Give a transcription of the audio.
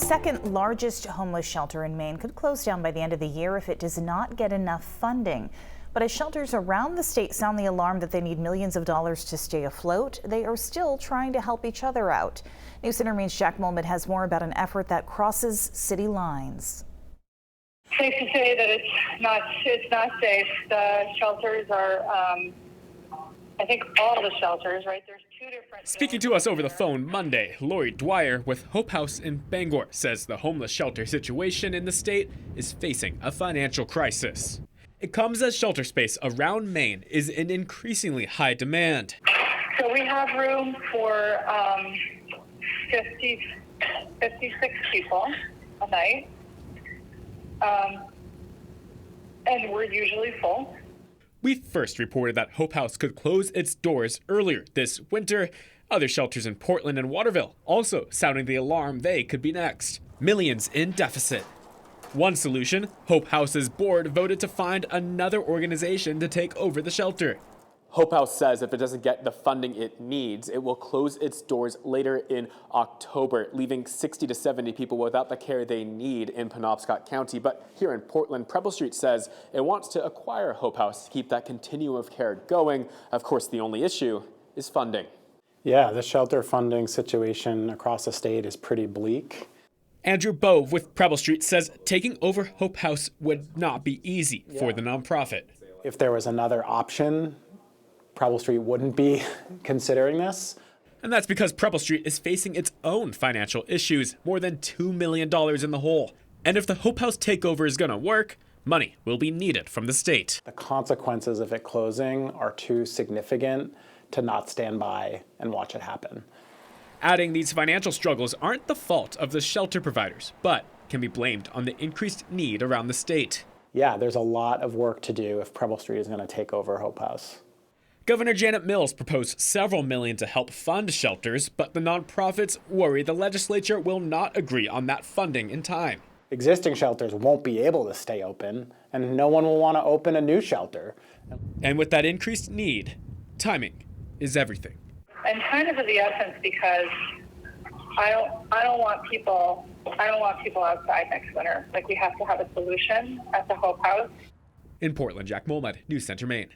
second largest homeless shelter in Maine could close down by the end of the year if it does not get enough funding. But as shelters around the state sound the alarm that they need millions of dollars to stay afloat, they are still trying to help each other out. News Center Maine's Jack Molman has more about an effort that crosses city lines. Safe to say that it's not safe. The shelters are, I think all the shelters, right? There's two different. Speaking to us over the phone Monday, Lori Dwyer with Hope House in Bangor says the homeless shelter situation in the state is facing a financial crisis. It comes as shelter space around Maine is in increasingly high demand. So we have room for 56 people a night, and we're usually full. We first reported that Hope House could close its doors earlier this winter. Other shelters in Portland and Waterville also sounding the alarm they could be next. Millions in deficit. One solution, Hope House's board voted to find another organization to take over the shelter. Hope House says if it doesn't get the funding it needs, it will close its doors later in October, leaving 60 to 70 people without the care they need in Penobscot County. But here in Portland, Preble Street says it wants to acquire Hope House to keep that continuum of care going. Of course, the only issue is funding. Yeah, the shelter funding situation across the state is pretty bleak. Andrew Bove with Preble Street says taking over Hope House would not be easy for the nonprofit. If there was another option, Preble Street wouldn't be considering this. And that's because Preble Street is facing its own financial issues, more than $2 million in the hole. And if the Hope House takeover is going to work, money will be needed from the state. The consequences of it closing are too significant to not stand by and watch it happen. Adding these financial struggles aren't the fault of the shelter providers, but can be blamed on the increased need around the state. Yeah, there's a lot of work to do if Preble Street is going to take over Hope House. Governor Janet Mills proposed several million to help fund shelters, but the nonprofits worry the legislature will not agree on that funding in time. Existing shelters won't be able to stay open, and no one will want to open a new shelter. And with that increased need, timing is everything. And time is of the essence because I don't want people outside next winter. Like, we have to have a solution at the Hope House. In Portland, Jack Molman, News Center, Maine.